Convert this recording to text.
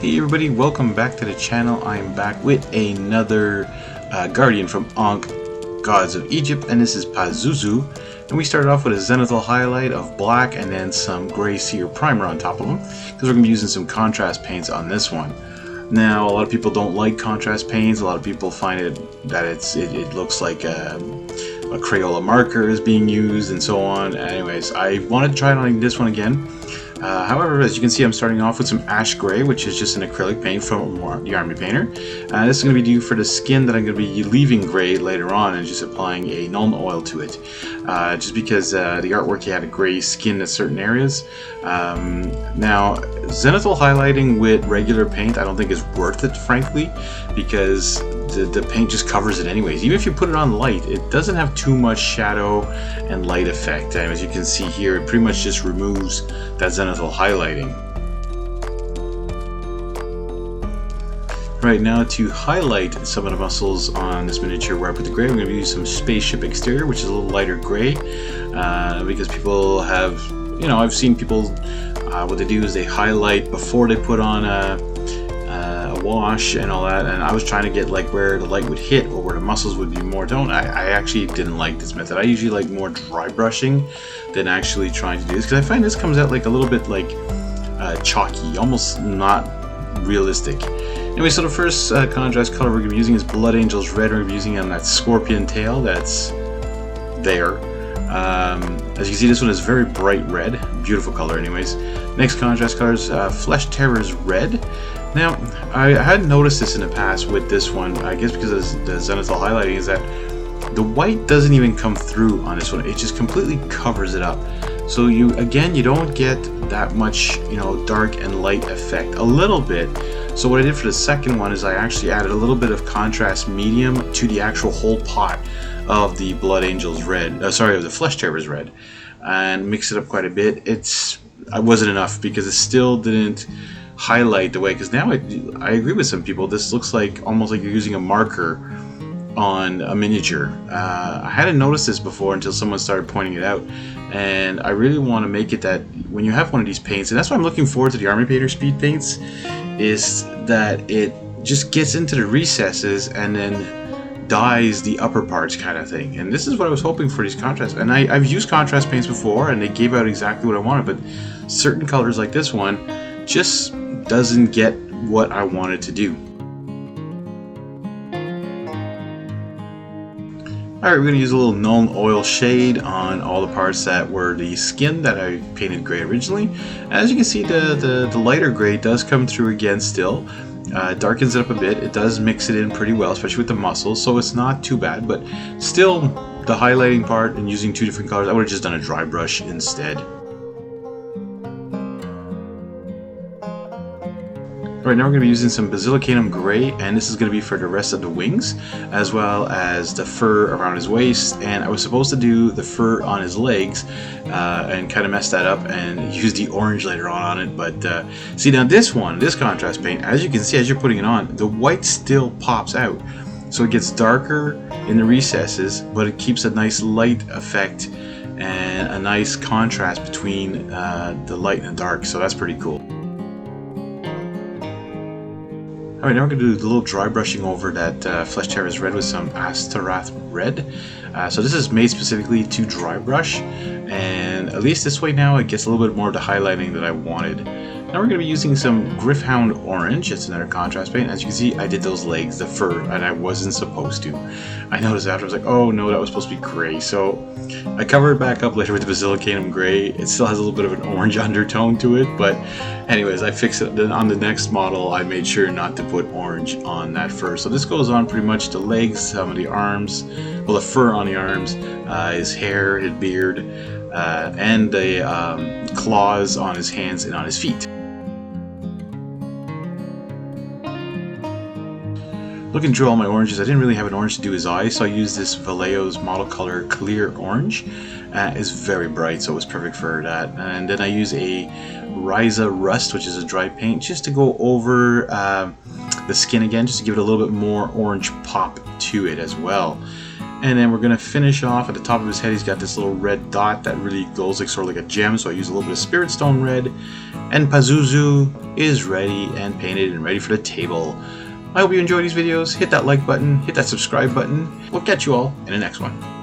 Hey everybody, welcome back to the channel. I'm back with another Guardian from Ankh Gods of Egypt, and this is Pazuzu. And we started off with a zenithal highlight of black and then some gray seer primer on top of them, because we're going to be using some contrast paints on this one. Now, a lot of people don't like contrast paints. A lot of people find that it looks like a Crayola marker is being used and so on. Anyways, I wanted to try it on this one again. However, as you can see, I'm starting off with some ash gray, which is just an acrylic paint from the Army Painter. This is going to be due for the skin that I'm going to be leaving gray later on and just applying a Nuln oil to it. Just because the artwork had a gray skin at certain areas. Now, zenithal highlighting with regular paint I don't think is worth it, frankly, because the paint just covers it anyways. Even if you put it on light, it doesn't have too much shadow and light effect. And as you can see here, it pretty much just removes that zenithal highlighting. Right now, to highlight some of the muscles on this miniature where I put the gray, I'm going to use some spaceship exterior, which is a little lighter gray, because people have, I've seen people, what they do is they highlight before they put on a wash and all that, and I was trying to get like where the light would hit or where the muscles would be more toned. I actually didn't like this method. I usually like more dry brushing than actually trying to do this, because I find this comes out like a little bit like chalky, almost not realistic. Anyway, so the first contrast color we're going to be using is Blood Angel's Red. We're going to be using on that scorpion tail that's there. As you can see, this one is very bright red, beautiful color anyways. Next contrast color is Flesh Terror's Red. Now, I hadn't noticed this in the past with this one, I guess because of the zenithal highlighting, is that the white doesn't even come through on this one. It just completely covers it up. So you don't get that much, dark and light effect. A little bit. So what I did for the second one is I actually added a little bit of contrast medium to the actual whole pot of the Blood Angel's Red, of the Flesh Terror's Red, and mixed it up quite a bit. It wasn't enough because it still didn't highlight the way, because now I agree with some people, this looks like almost like you're using a marker on a miniature. I hadn't noticed this before until someone started pointing it out, and I really want to make it that when you have one of these paints, and that's why I'm looking forward to the Army Painter speed paints, is that it just gets into the recesses and then dyes the upper parts kind of thing. And this is what I was hoping for, these contrast, and I've used contrast paints before and they gave out exactly what I wanted, but certain colors like this one just doesn't get what I wanted to do. Alright, we're going to use a little Nuln oil shade on all the parts that were the skin that I painted gray originally. As you can see, the lighter gray does come through again still. Darkens it up a bit. It does mix it in pretty well, especially with the muscles, so it's not too bad, but still the highlighting part and using two different colors, I would have just done a dry brush instead. Right now we're going to be using some Basilicanum Gray, and this is going to be for the rest of the wings, as well as the fur around his waist, and I was supposed to do the fur on his legs, and kind of mess that up and use the orange later on it, but see, now this contrast paint, as you can see as you're putting it on, the white still pops out, so it gets darker in the recesses, but it keeps a nice light effect and a nice contrast between the light and the dark, so that's pretty cool. Alright, now we're going to do a little dry brushing over that Flesh Terror's Red with some Astarath Red. So this is made specifically to dry brush, and at least this way now it gets a little bit more of the highlighting that I wanted. Now we're going to be using some Gryph-hound Orange. It's another contrast paint. As you can see, I did those legs, the fur, and I wasn't supposed to. I noticed after, I was like, oh no, that was supposed to be gray. So I covered it back up later with the Basilicanum Gray. It still has a little bit of an orange undertone to it, but anyways, I fixed it. Then on the next model, I made sure not to put orange on that fur. So this goes on pretty much the legs, some of the arms, well, the fur on the arms, his hair, his beard, and the claws on his hands and on his feet. Looking through all my oranges, I didn't really have an orange to do his eyes, so I used this Vallejo's Model Color Clear Orange. It's very bright, so it was perfect for that. And then I use a Ryza Rust, which is a dry paint, just to go over the skin again, just to give it a little bit more orange pop to it as well. And then we're going to finish off at the top of his head. He's got this little red dot that really glows like sort of like a gem, so I use a little bit of Spirit Stone red. And Pazuzu is ready and painted and ready for the table. I hope you enjoy these videos. Hit that like button, hit that subscribe button. We'll catch you all in the next one.